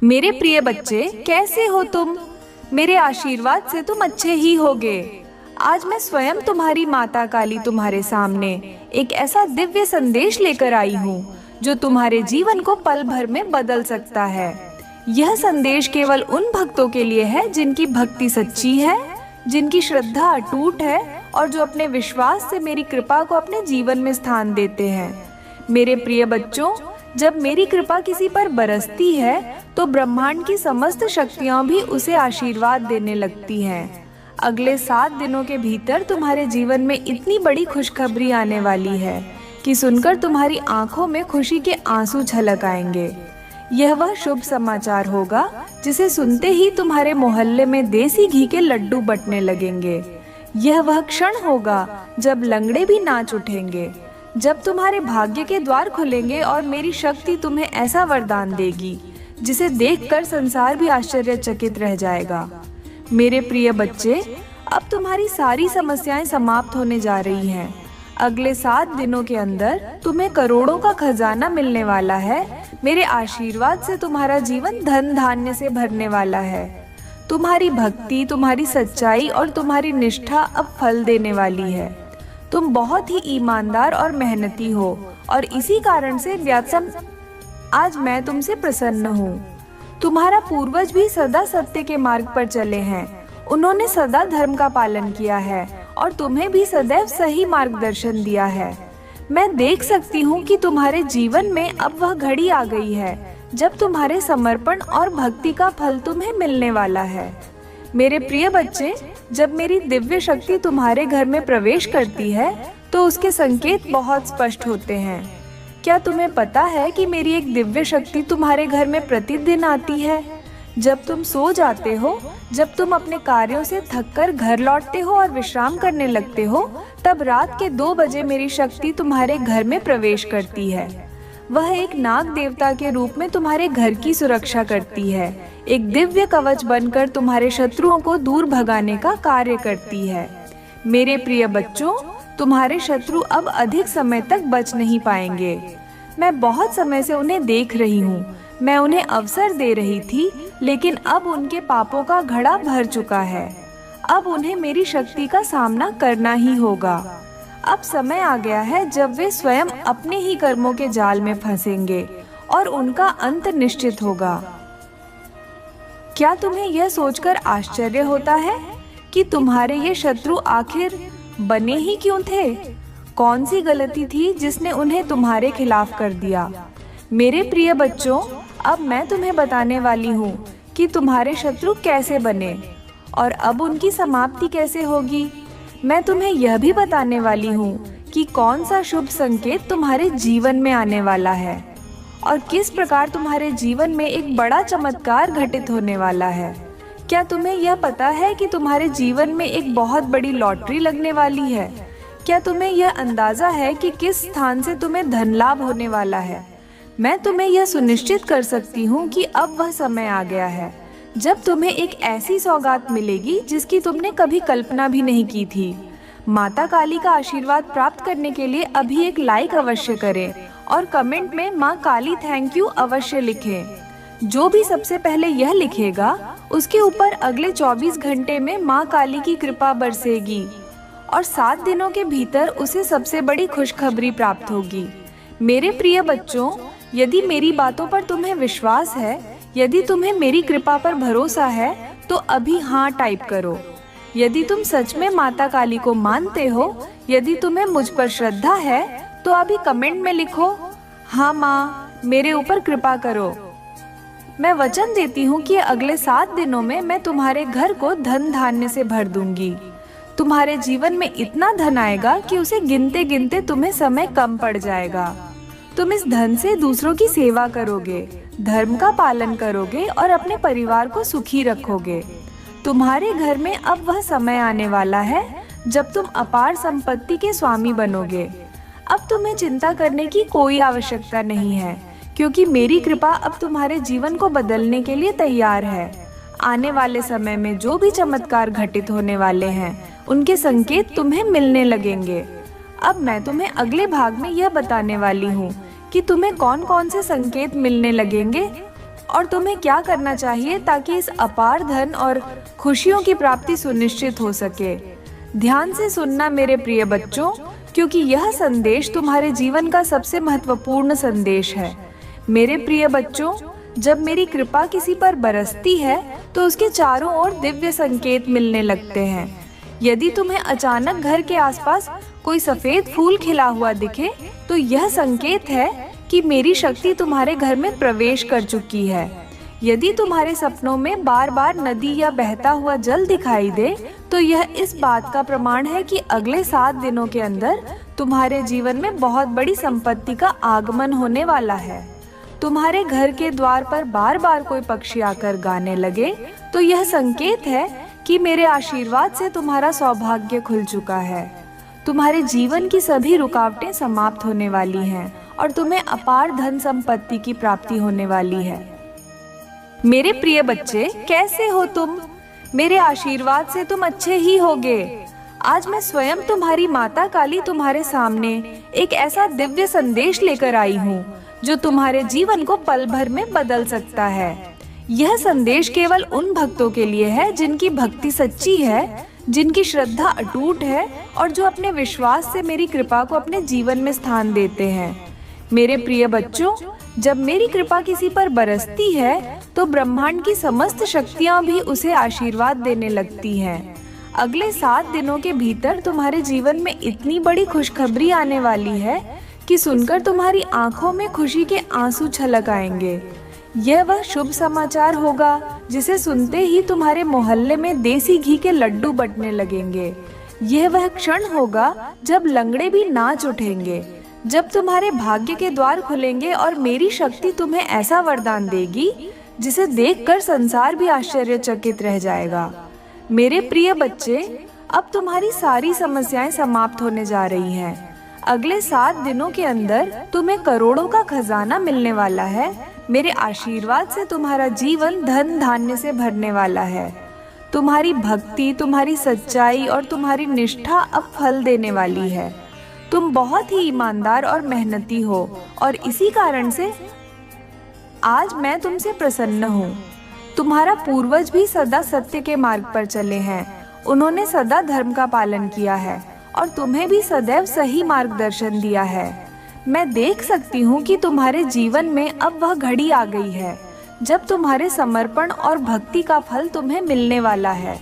मेरे प्रिय बच्चे, कैसे हो तुम? मेरे आशीर्वाद से तुम अच्छे ही होगे। आज मैं स्वयं तुम्हारी माता काली तुम्हारे सामने एक ऐसा दिव्य संदेश लेकर आई हूँ जो तुम्हारे जीवन को पल भर में बदल सकता है। यह संदेश केवल उन भक्तों के लिए है जिनकी भक्ति सच्ची है, जिनकी श्रद्धा अटूट है और जो अपने विश्वास से मेरी कृपा को अपने जीवन में स्थान देते हैं। मेरे प्रिय बच्चों, जब मेरी कृपा किसी पर बरसती है तो ब्रह्मांड की समस्त शक्तियां भी उसे आशीर्वाद देने लगती हैं। अगले 7 दिनों के भीतर तुम्हारे जीवन में इतनी बड़ी खुशखबरी आने वाली है कि सुनकर तुम्हारी आंखों में खुशी के आंसू छलक आएंगे। यह वह शुभ समाचार होगा जिसे सुनते ही तुम्हारे मोहल्ले में देसी घी के लड्डू बंटने लगेंगे। यह वह क्षण होगा जब लंगड़े भी नाच उठेंगे, जब तुम्हारे भाग्य के द्वार खुलेंगे और मेरी शक्ति तुम्हें ऐसा वरदान देगी जिसे देखकर संसार भी आश्चर्यचकित रह जाएगा। मेरे प्रिय बच्चे, अब तुम्हारी सारी समस्याएं समाप्त होने जा रही हैं। अगले 7 दिनों के अंदर तुम्हें करोड़ों का खजाना मिलने वाला है। मेरे आशीर्वाद से तुम्हारा जीवन धन धान्य से भरने वाला है। तुम्हारी भक्ति, तुम्हारी सच्चाई और तुम्हारी निष्ठा अब फल देने वाली है। तुम बहुत ही ईमानदार और मेहनती हो और इसी कारण से व्यासम आज मैं तुमसे प्रसन्न हूँ। तुम्हारा पूर्वज भी सदा सत्य के मार्ग पर चले हैं। उन्होंने सदा धर्म का पालन किया है और तुम्हें भी सदैव सही मार्गदर्शन दिया है। मैं देख सकती हूँ कि तुम्हारे जीवन में अब वह घड़ी आ गई है जब तुम्हारे समर्पण और भक्ति का फल तुम्हें मिलने वाला है। मेरे प्रिय बच्चे, जब मेरी दिव्य शक्ति तुम्हारे घर में प्रवेश करती है तो उसके संकेत बहुत स्पष्ट होते हैं। क्या तुम्हें पता है कि मेरी एक दिव्य शक्ति तुम्हारे घर में प्रतिदिन आती है? जब तुम सो जाते हो, जब तुम अपने कार्यों से थककर घर लौटते हो और विश्राम करने लगते हो, तब रात के 2 बजे मेरी शक्ति तुम्हारे घर में प्रवेश करती है। वह एक नाग देवता के रूप में तुम्हारे घर की सुरक्षा करती है, एक दिव्य कवच बनकर तुम्हारे शत्रुओं को दूर भगाने का कार्य करती है। मेरे प्रिय बच्चों, तुम्हारे शत्रु अब अधिक समय तक बच नहीं पाएंगे। मैं बहुत समय से उन्हें देख रही हूँ। मैं उन्हें अवसर दे रही थी, लेकिन अब उनके पापों का घड़ा भर चुका है। अब उन्हें मेरी शक्ति का सामना करना ही होगा। अब समय आ गया है जब वे स्वयं अपने ही कर्मों के जाल में फंसेंगे और उनका अंत निश्चित होगा। क्या तुम्हें यह सोचकर आश्चर्य होता है कि तुम्हारे ये शत्रु आखिर बने ही क्यों थे? कौन सी गलती थी जिसने उन्हें तुम्हारे खिलाफ कर दिया? मेरे प्रिय बच्चों, अब मैं तुम्हें बताने वाली हूँ कि तुम्हारे शत्रु कैसे बने और अब उनकी समाप्ति कैसे होगी। मैं तुम्हें यह भी बताने वाली हूँ कि कौन सा शुभ संकेत तुम्हारे जीवन में आने वाला है और किस प्रकार तुम्हारे जीवन में एक बड़ा चमत्कार घटित होने वाला है। क्या तुम्हें यह पता है कि तुम्हारे जीवन में एक बहुत बड़ी लॉटरी लगने वाली है? क्या तुम्हें यह अंदाजा है कि किस स्थान से तुम्हें धन लाभ होने वाला है? मैं तुम्हें यह सुनिश्चित कर सकती हूँ कि अब वह समय आ गया है जब तुम्हें एक ऐसी सौगात मिलेगी जिसकी तुमने कभी कल्पना भी नहीं की थी। माता काली का आशीर्वाद प्राप्त करने के लिए अभी एक लाइक अवश्य करें और कमेंट में माँ काली थैंक यू अवश्य लिखें। जो भी सबसे पहले यह लिखेगा उसके ऊपर अगले 24 घंटे में माँ काली की कृपा बरसेगी और 7 दिनों के भीतर उसे सबसे बड़ी खुशखबरी प्राप्त होगी। मेरे प्रिय बच्चों, यदि मेरी बातों पर तुम्हें विश्वास है, यदि तुम्हें मेरी कृपा पर भरोसा है तो अभी हाँ टाइप करो। यदि तुम सच में माता काली को मानते हो, यदि तुम्हें मुझ पर श्रद्धा है तो अभी कमेंट में लिखो, हाँ माँ, मेरे ऊपर कृपा करो। मैं वचन देती हूँ कि अगले 7 दिनों में मैं तुम्हारे घर को धन धान्य से भर दूंगी। तुम्हारे जीवन में इतना धन आएगा कि उसे गिनते गिनते तुम्हें समय कम पड़ जाएगा। तुम इस धन से दूसरों की सेवा करोगे, धर्म का पालन करोगे और अपने परिवार को सुखी रखोगे। तुम्हारे घर में अब वह समय आने वाला है जब तुम अपार संपत्ति के स्वामी बनोगे। अब तुम्हें चिंता करने की कोई आवश्यकता नहीं है, क्योंकि मेरी कृपा अब तुम्हारे जीवन को बदलने के लिए तैयार है। आने वाले समय में जो भी चमत्कार घटित होने वाले हैं, उनके संकेत तुम्हें मिलने लगेंगे। अब मैं तुम्हें अगले भाग में यह बताने वाली हूँ कि तुम्हें कौन कौन से संकेत मिलने लगेंगे और तुम्हें क्या करना चाहिए ताकि इस अपार धन और खुशियों की प्राप्ति सुनिश्चित हो सके। ध्यान से सुनना मेरे प्रिय बच्चों, क्योंकि यह संदेश तुम्हारे जीवन का सबसे महत्वपूर्ण संदेश है। मेरे प्रिय बच्चों, जब मेरी कृपा किसी पर बरसती है तो उसके चारों ओर दिव्य संकेत मिलने लगते हैं। यदि तुम्हें अचानक घर के आसपास कोई सफेद फूल खिला हुआ दिखे तो यह संकेत है कि मेरी शक्ति तुम्हारे घर में प्रवेश कर चुकी है। यदि तुम्हारे सपनों में बार बार नदी या बहता हुआ जल दिखाई दे तो यह इस बात का प्रमाण है कि अगले 7 दिनों के अंदर तुम्हारे जीवन में बहुत बड़ी संपत्ति का आगमन होने वाला है। तुम्हारे घर के द्वार पर बार बार कोई पक्षी आकर गाने लगे तो यह संकेत है कि मेरे आशीर्वाद से तुम्हारा सौभाग्य खुल चुका है। तुम्हारे जीवन की सभी रुकावटें समाप्त होने वाली हैं और तुम्हें अपार धन संपत्ति की प्राप्ति होने वाली है। मेरे प्रिय बच्चे, कैसे हो तुम? मेरे आशीर्वाद से तुम अच्छे ही होगे। आज मैं स्वयं तुम्हारी माता काली तुम्हारे सामने एक ऐसा दिव्य संदेश लेकर आई हूँ जो तुम्हारे जीवन को पल भर में बदल सकता है। यह संदेश केवल उन भक्तों के लिए है जिनकी भक्ति सच्ची है, जिनकी श्रद्धा अटूट है और जो अपने विश्वास से मेरी कृपा को अपने जीवन में स्थान देते हैं। मेरे प्रिय बच्चों, जब मेरी कृपा किसी पर बरसती है तो ब्रह्मांड की समस्त शक्तियां भी उसे आशीर्वाद देने लगती हैं। अगले 7 दिनों के भीतर तुम्हारे जीवन में इतनी बड़ी खुशखबरी आने वाली है कि सुनकर तुम्हारी आंखों में खुशी के आंसू छलक आएंगे। यह वह शुभ समाचार होगा जिसे सुनते ही तुम्हारे मोहल्ले में देसी घी के लड्डू बंटने लगेंगे। यह वह क्षण होगा जब लंगड़े भी नाच उठेंगे, जब तुम्हारे भाग्य के द्वार खुलेंगे और मेरी शक्ति तुम्हें ऐसा वरदान देगी जिसे देखकर संसार भी आश्चर्यचकित रह जाएगा। मेरे प्रिय बच्चे, अब तुम्हारी सारी समस्याएं समाप्त होने जा रही हैं। अगले 7 दिनों के अंदर तुम्हें करोड़ों का खजाना मिलने वाला है। मेरे आशीर्वाद से तुम्हारा जीवन धन धान्य से भरने वाला है। तुम्हारी भक्ति, तुम्हारी सच्चाई और तुम्हारी निष्ठा अब फल देने वाली है। तुम बहुत ही ईमानदार और मेहनती हो और इसी कारण से आज मैं तुमसे प्रसन्न हूँ। तुम्हारा पूर्वज भी सदा सत्य के मार्ग पर चले हैं। उन्होंने सदा धर्म का पालन किया है और तुम्हें भी सदैव सही मार्गदर्शन दिया है। मैं देख सकती हूँ कि तुम्हारे जीवन में अब वह घड़ी आ गई है जब तुम्हारे समर्पण और भक्ति का फल तुम्हें मिलने वाला है।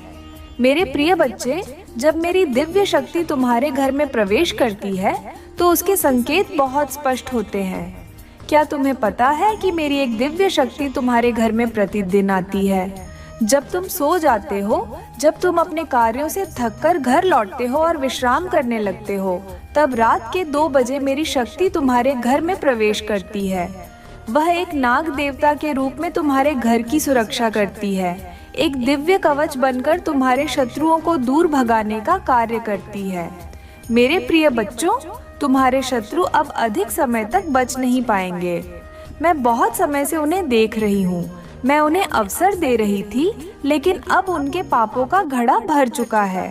मेरे प्रिय बच्चे, जब मेरी दिव्य शक्ति तुम्हारे घर में प्रवेश करती है तो उसके संकेत बहुत स्पष्ट होते हैं। क्या तुम्हें पता है कि मेरी एक दिव्य शक्ति तुम्हारे घर में प्रतिदिन आती है? जब तुम सो जाते हो, जब तुम अपने कार्यों से थककर घर लौटते हो और विश्राम करने लगते हो, तब रात के 2 बजे मेरी शक्ति तुम्हारे घर में प्रवेश करती है। वह एक नाग देवता के रूप में तुम्हारे घर की सुरक्षा करती है, एक दिव्य कवच बनकर तुम्हारे शत्रुओं को दूर भगाने का कार्य करती है। मेरे प्रिय बच्चों, तुम्हारे शत्रु अब अधिक समय तक बच नहीं पाएंगे। मैं बहुत समय से उन्हें देख रही हूँ। मैं उन्हें अवसर दे रही थी, लेकिन अब उनके पापों का घड़ा भर चुका है।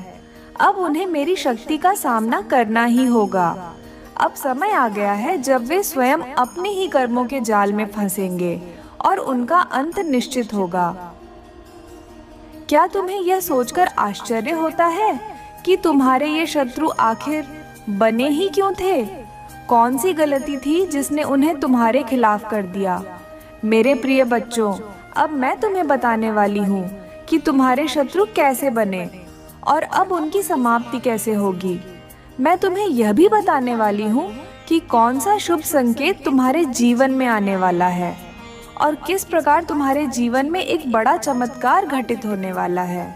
अब उन्हें मेरी शक्ति का सामना करना ही होगा। अब समय आ गया है जब वे स्वयं अपने ही कर्मों के जाल में फंसेंगे और उनका अंत निश्चित होगा। क्या तुम्हें यह सोचकर आश्चर्य होता है कि तुम्हारे ये शत्रु आखिर बने ही क्यों थे? कौन सी गलती थी जिसने उन्हें तुम्हारे खिलाफ कर दिया? मेरे प्रिय बच्चों, अब मैं तुम्हें बताने वाली हूँ कि तुम्हारे शत्रु कैसे बने और अब उनकी समाप्ति कैसे होगी। मैं तुम्हें यह भी बताने वाली हूँ कि कौन सा शुभ संकेत तुम्हारे जीवन में आने वाला है और किस प्रकार तुम्हारे जीवन में एक बड़ा चमत्कार घटित होने वाला है।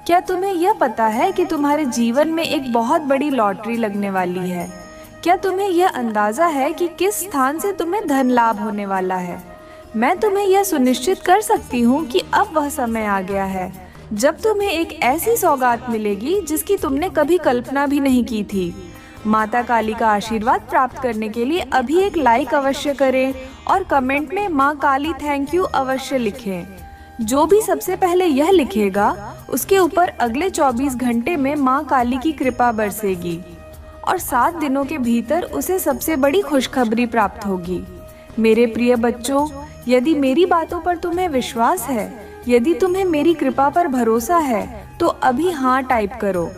क्या तुम्हें यह पता है कि तुम्हारे जीवन में एक बहुत बड़ी लॉटरी लगने वाली है? क्या तुम्हें यह अंदाजा है कि किस स्थान से तुम्हें धन लाभ होने वाला है? मैं तुम्हें यह सुनिश्चित कर सकती हूँ कि अब वह समय आ गया है जब तुम्हें एक ऐसी सौगात मिलेगी जिसकी तुमने कभी कल्पना भी नहीं की थी। माता काली का आशीर्वाद प्राप्त करने के लिए अभी एक लाइक अवश्य करें और कमेंट में माँ काली थैंक यू अवश्य लिखें। जो भी सबसे पहले यह लिखेगा उसके ऊपर अगले 24 घंटे में माँ काली की कृपा बरसेगी और 7 दिनों के भीतर उसे सबसे बड़ी खुशखबरी प्राप्त होगी। मेरे प्रिय बच्चों, यदि मेरी बातों पर तुम्हें विश्वास है, यदि तुम्हें मेरी कृपा पर भरोसा है, तो अभी हाँ टाइप करो।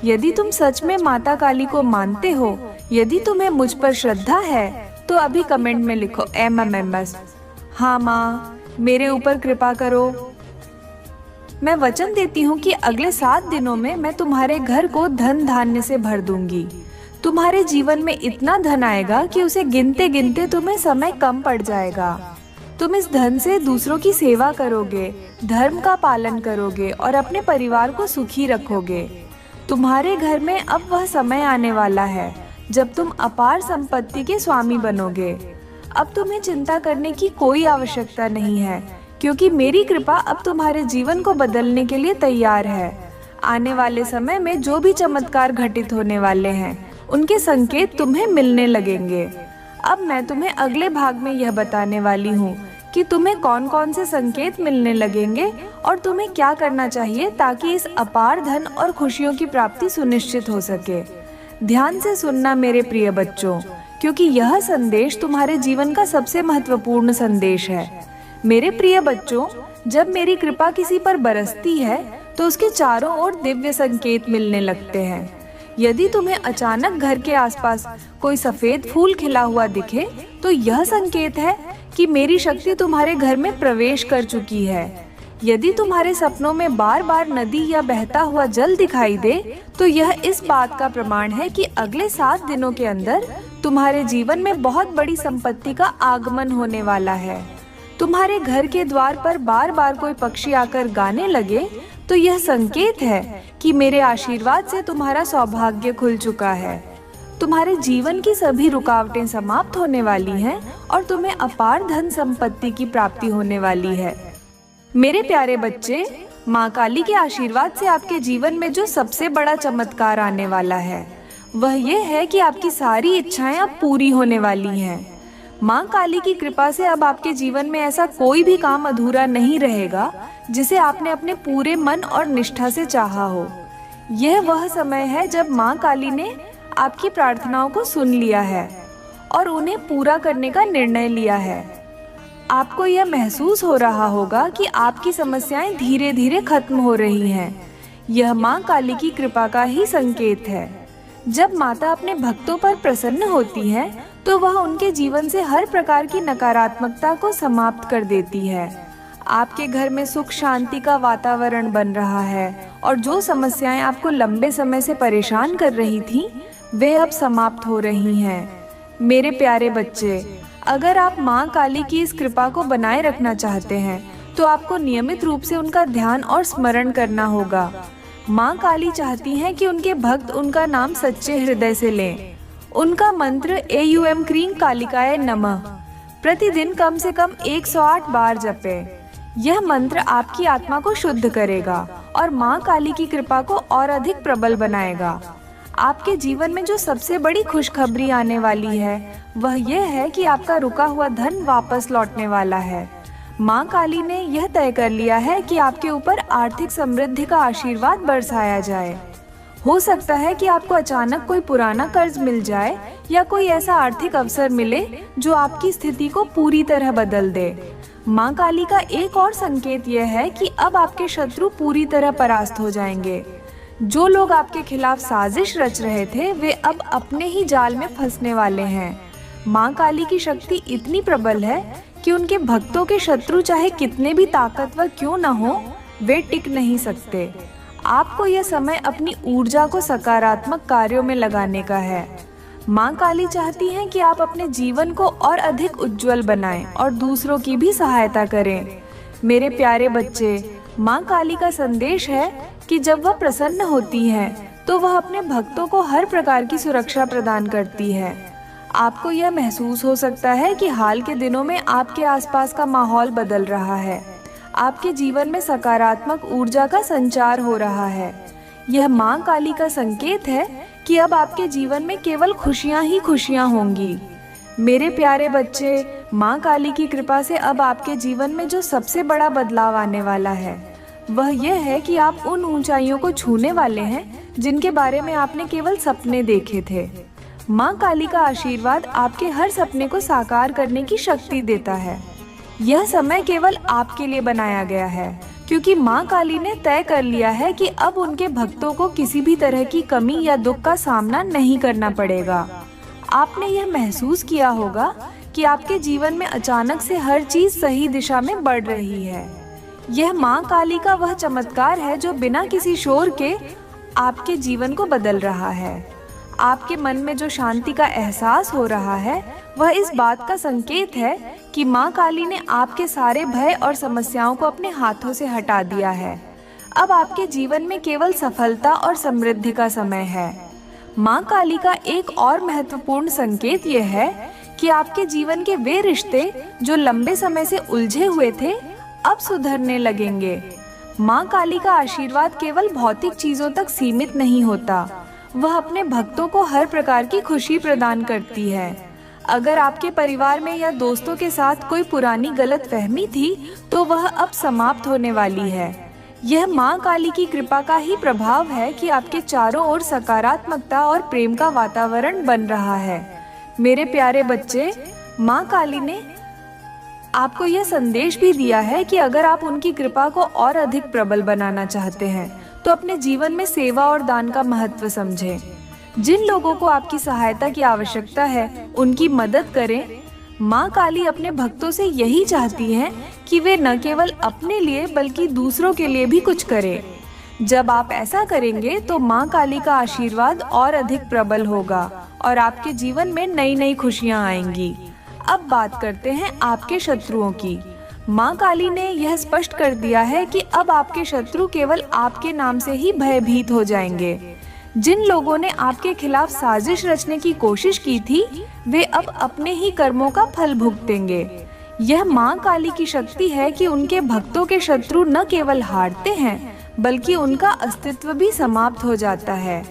यदि तुम सच में माता काली को मानते हो, यदि तुम्हें मुझ पर श्रद्धा है, तो अभी कमेंट में लिखो MMMS। हाँ माँ, मेरे ऊपर कृपा करो। मैं वचन देती हूँ कि अगले 7 दिनों में मैं तुम्हारे घर को धन धान्य से भर दूंगी। तुम्हारे जीवन में इतना धन आएगा कि उसे गिनते गिनते तुम्हें समय कम पड़ जाएगा। तुम इस धन से दूसरों की सेवा करोगे, धर्म का पालन करोगे और अपने परिवार को सुखी रखोगे। तुम्हारे घर में अब वह समय आने वाला है जब तुम अपार संपत्ति के स्वामी बनोगे। अब तुम्हें चिंता करने की कोई आवश्यकता नहीं है, क्योंकि मेरी कृपा अब तुम्हारे जीवन को बदलने के लिए तैयार है। आने वाले समय में जो भी चमत्कार घटित होने वाले हैं, उनके संकेत तुम्हें मिलने लगेंगे। अब मैं तुम्हें अगले भाग में यह बताने वाली हूँ कि तुम्हें कौन कौन से संकेत मिलने लगेंगे और तुम्हें क्या करना चाहिए ताकि इस अपार धन और खुशियों की प्राप्ति सुनिश्चित हो सके। ध्यान से सुनना मेरे प्रिय बच्चों, क्योंकि यह संदेश तुम्हारे जीवन का सबसे महत्वपूर्ण संदेश है। मेरे प्रिय बच्चों, जब मेरी कृपा किसी पर बरसती है तो उसके चारों ओर दिव्य संकेत मिलने लगते हैं। यदि तुम्हें अचानक घर के आसपास कोई सफेद फूल खिला हुआ दिखे, तो यह संकेत है कि मेरी शक्ति तुम्हारे घर में प्रवेश कर चुकी है। यदि तुम्हारे सपनों में बार बार नदी या बहता हुआ जल दिखाई दे, तो यह इस बात का प्रमाण है कि अगले 7 दिनों के अंदर तुम्हारे जीवन में बहुत बड़ी संपत्ति का आगमन होने वाला है। तुम्हारे घर के द्वार पर बार बार कोई पक्षी आकर गाने लगे, तो यह संकेत है कि मेरे आशीर्वाद से तुम्हारा सौभाग्य खुल चुका है। तुम्हारे जीवन की सभी रुकावटें समाप्त होने वाली हैं और तुम्हें अपार धन संपत्ति की प्राप्ति होने वाली है। मेरे प्यारे बच्चे, माँ काली के आशीर्वाद से आपके जीवन में जो सबसे बड़ा चमत्कार आने वाला है, वह ये है कि आपकी सारी इच्छाएं अब पूरी होने वाली हैं। माँ काली की कृपा से अब आपके जीवन में ऐसा कोई भी काम अधूरा नहीं रहेगा जिसे आपने अपने पूरे मन और निष्ठा से चाहा हो। यह वह समय है जब माँ काली ने आपकी प्रार्थनाओं को सुन लिया है और उन्हें पूरा करने का निर्णय लिया है। आपको यह महसूस हो रहा होगा कि आपकी समस्याएं धीरे धीरे खत्म हो रही हैं। यह माँ काली की कृपा का ही संकेत है। जब माता अपने भक्तों पर प्रसन्न होती है, तो वह उनके जीवन से हर प्रकार की नकारात्मकता को समाप्त कर देती है। आपके घर में सुख शांति का वातावरण बन रहा है और जो समस्याएं आपको लंबे समय से परेशान कर रही थीं, वे अब समाप्त हो रही हैं। मेरे प्यारे बच्चे, अगर आप माँ काली की इस कृपा को बनाए रखना चाहते हैं, तो आपको नियमित रूप से उनका ध्यान और स्मरण करना होगा। माँ काली चाहती हैं कि उनके भक्त उनका नाम सच्चे हृदय से लें। उनका मंत्र AUM क्रीं कालिकाय नमः प्रतिदिन कम से कम 108 बार जपें। यह मंत्र आपकी आत्मा को शुद्ध करेगा और माँ काली की कृपा को और अधिक प्रबल बनाएगा। आपके जीवन में जो सबसे बड़ी खुशखबरी आने वाली है, वह यह है कि आपका रुका हुआ धन वापस लौटने वाला है। माँ काली ने यह तय कर लिया है कि आपके ऊपर आर्थिक समृद्धि का आशीर्वाद बरसाया जाए। हो सकता है कि आपको अचानक कोई पुराना कर्ज मिल जाए या कोई ऐसा आर्थिक अवसर मिले जो आपकी स्थिति को पूरी तरह बदल दे। माँ काली का एक और संकेत यह है कि अब आपके शत्रु पूरी तरह परास्त हो जाएंगे। जो लोग आपके खिलाफ साजिश रच रहे थे, वे अब अपने ही जाल में फंसने वाले हैं। माँ काली की शक्ति इतनी प्रबल है कि उनके भक्तों के शत्रु चाहे कितने भी ताकतवर क्यों न हो, वे टिक नहीं सकते। आपको यह समय अपनी ऊर्जा को सकारात्मक कार्यों में लगाने का है। माँ काली चाहती हैं कि आप अपने जीवन को और अधिक उज्जवल बनाएं और दूसरों की भी सहायता करें। मेरे प्यारे बच्चे, माँ काली का संदेश है कि जब वह प्रसन्न होती है, तो वह अपने भक्तों को हर प्रकार की सुरक्षा प्रदान करती है। आपको यह महसूस हो सकता है कि हाल के दिनों में आपके आसपास का माहौल बदल रहा है। आपके जीवन में सकारात्मक ऊर्जा का संचार हो रहा है। यह माँ काली का संकेत है कि अब आपके जीवन में केवल खुशियाँ ही खुशियाँ होंगी। मेरे प्यारे बच्चे, माँ काली की कृपा से अब आपके जीवन में जो सबसे बड़ा बदलाव आने वाला है, वह यह है कि आप उन ऊंचाइयों को छूने वाले हैं जिनके बारे में आपने केवल सपने देखे थे। माँ काली का आशीर्वाद आपके हर सपने को साकार करने की शक्ति देता है। यह समय केवल आपके लिए बनाया गया है, क्योंकि माँ काली ने तय कर लिया है कि अब उनके भक्तों को किसी भी तरह की कमी या दुख का सामना नहीं करना पड़ेगा। आपने यह महसूस किया होगा कि आपके जीवन में अचानक से हर चीज सही दिशा में बढ़ रही है। यह माँ काली का वह चमत्कार है जो बिना किसी शोर के आपके जीवन को बदल रहा है। आपके मन में जो शांति का एहसास हो रहा है वह इस बात का संकेत है कि माँ काली ने आपके सारे भय और समस्याओं को अपने हाथों से हटा दिया है। अब आपके जीवन में केवल सफलता और समृद्धि का समय है। माँ काली का एक और महत्वपूर्ण संकेत यह है कि आपके जीवन के वे रिश्ते जो लंबे समय से उलझे हुए थे अब सुधरने लगेंगे। माँ काली का आशीर्वाद केवल भौतिक चीजों तक सीमित नहीं होता, वह अपने भक्तों को हर प्रकार की खुशी प्रदान करती है। अगर आपके परिवार में या दोस्तों के साथ कोई पुरानी गलतफहमी थी तो वह अब समाप्त होने वाली है। यह माँ काली की कृपा का ही प्रभाव है कि आपके चारों ओर सकारात्मकता और प्रेम का वातावरण बन रहा है। मेरे प्यारे बच्चे, माँ काली ने आपको यह संदेश भी दिया है कि अगर आप उनकी कृपा को और अधिक प्रबल बनाना चाहते हैं तो अपने जीवन में सेवा और दान का महत्व समझें। जिन लोगों को आपकी सहायता की आवश्यकता है उनकी मदद करें। माँ काली अपने भक्तों से यही चाहती हैं कि वे न केवल अपने लिए बल्कि दूसरों के लिए भी कुछ करें। जब आप ऐसा करेंगे तो माँ काली का आशीर्वाद और अधिक प्रबल होगा और आपके जीवन में नई नई खुशियाँ आएंगी। अब बात करते हैं आपके शत्रुओं की। माँ काली ने यह स्पष्ट कर दिया है कि अब आपके शत्रु केवल आपके नाम से ही भयभीत हो जाएंगे। जिन लोगों ने आपके खिलाफ साजिश रचने की कोशिश की थी वे अब अपने ही कर्मों का फल भुगतेंगे। यह माँ काली की शक्ति है कि उनके भक्तों के शत्रु न केवल हारते हैं बल्कि उनका अस्तित्व भी समाप्त हो जाता है।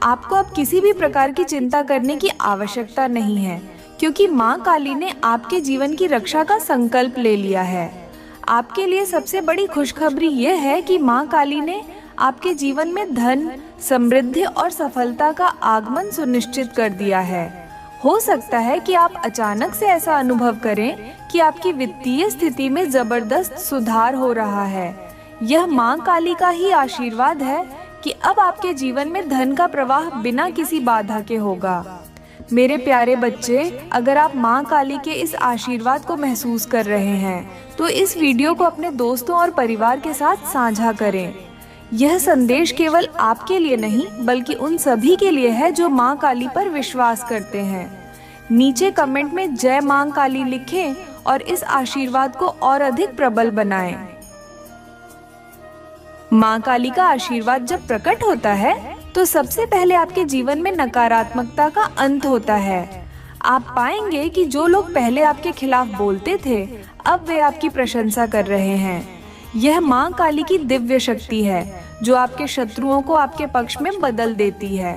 आपको अब किसी भी प्रकार की चिंता करने की आवश्यकता नहीं है, क्योंकि माँ काली ने आपके जीवन की रक्षा का संकल्प ले लिया है। आपके लिए सबसे बड़ी खुशखबरी यह है कि माँ काली ने आपके जीवन में धन, समृद्धि और सफलता का आगमन सुनिश्चित कर दिया है। हो सकता है कि आप अचानक से ऐसा अनुभव करें कि आपकी वित्तीय स्थिति में जबरदस्त सुधार हो रहा है। यह माँ काली का ही आशीर्वाद है कि अब आपके जीवन में धन का प्रवाह बिना किसी बाधा के होगा। मेरे प्यारे बच्चे, अगर आप माँ काली के इस आशीर्वाद को महसूस कर रहे हैं तो इस वीडियो को अपने दोस्तों और परिवार के साथ साझा करें। यह संदेश केवल आपके लिए नहीं बल्कि उन सभी के लिए है जो माँ काली पर विश्वास करते हैं। नीचे कमेंट में जय माँ काली लिखें और इस आशीर्वाद को और अधिक प्रबल बनाएं। माँ काली का आशीर्वाद जब प्रकट होता है तो सबसे पहले आपके जीवन में नकारात्मकता का अंत होता है। आप पाएंगे कि जो लोग पहले आपके खिलाफ बोलते थे अब वे आपकी प्रशंसा कर रहे हैं। यह माँ काली की दिव्य शक्ति है जो आपके शत्रुओं को आपके पक्ष में बदल देती है।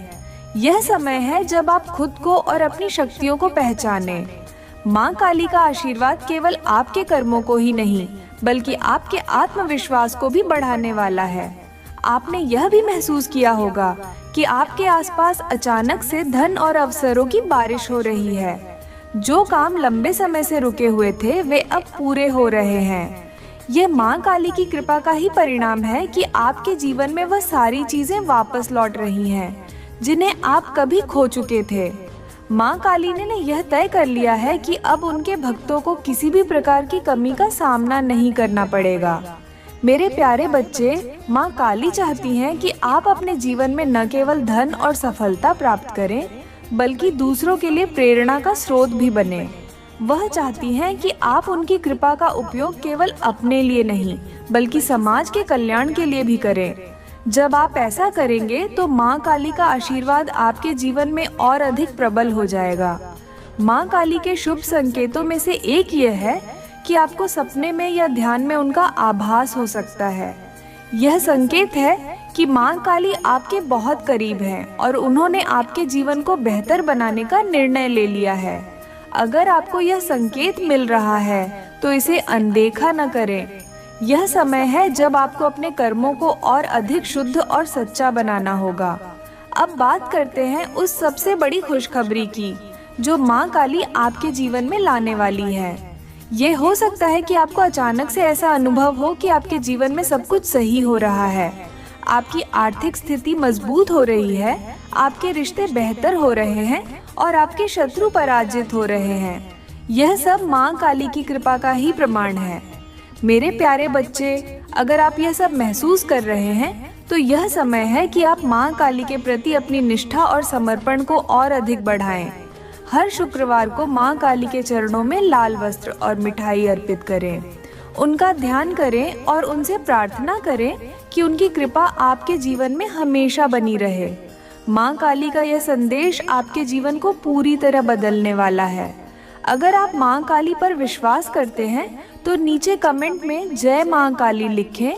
यह समय है जब आप खुद को और अपनी शक्तियों को पहचानें। माँ काली का आशीर्वाद केवल आपके कर्मों को ही नहीं बल्कि आपके आत्मविश्वास को भी बढ़ाने वाला है। आपने यह भी महसूस किया होगा कि आपके आसपास अचानक से धन और अवसरों की बारिश हो रही है। जो काम लंबे समय से रुके हुए थे वे अब पूरे हो रहे हैं। यह माँ काली की कृपा का ही परिणाम है कि आपके जीवन में वह सारी चीजें वापस लौट रही हैं जिन्हें आप कभी खो चुके थे। माँ काली ने यह तय कर लिया है कि अब उनके भक्तों को किसी भी प्रकार की कमी का सामना नहीं करना पड़ेगा। मेरे प्यारे बच्चे, माँ काली चाहती हैं कि आप अपने जीवन में न केवल धन और सफलता प्राप्त करें बल्कि दूसरों के लिए प्रेरणा का स्रोत भी बने। वह चाहती हैं कि आप उनकी कृपा का उपयोग केवल अपने लिए नहीं बल्कि समाज के कल्याण के लिए भी करें। जब आप ऐसा करेंगे तो माँ काली का आशीर्वाद आपके जीवन में और अधिक प्रबल हो जाएगा। माँ काली के शुभ संकेतों में से एक यह है कि आपको सपने में या ध्यान में उनका आभास हो सकता है। यह संकेत है कि माँ काली आपके बहुत करीब हैं और उन्होंने आपके जीवन को बेहतर बनाने का निर्णय ले लिया है। अगर आपको यह संकेत मिल रहा है तो इसे अनदेखा न करें। यह समय है जब आपको अपने कर्मों को और अधिक शुद्ध और सच्चा बनाना होगा। अब बात करते हैं उस सबसे बड़ी खुशखबरी की जो माँ काली आपके जीवन में लाने वाली है। ये हो सकता है कि आपको अचानक से ऐसा अनुभव हो कि आपके जीवन में सब कुछ सही हो रहा है, आपकी आर्थिक स्थिति मजबूत हो रही है, आपके रिश्ते बेहतर हो रहे हैं और आपके शत्रु पराजित हो रहे हैं। यह सब माँ काली की कृपा का ही प्रमाण है। मेरे प्यारे बच्चे, अगर आप यह सब महसूस कर रहे हैं तो यह समय है कि आप माँ काली के प्रति अपनी निष्ठा और समर्पण को और अधिक बढ़ाएं। हर शुक्रवार को माँ काली के चरणों में लाल वस्त्र और मिठाई अर्पित करें। उनका ध्यान करें और उनसे प्रार्थना करें कि उनकी कृपा आपके जीवन में हमेशा बनी रहे। माँ काली का यह संदेश आपके जीवन को पूरी तरह बदलने वाला है। अगर आप माँ काली पर विश्वास करते हैं तो नीचे कमेंट में जय माँ काली लिखें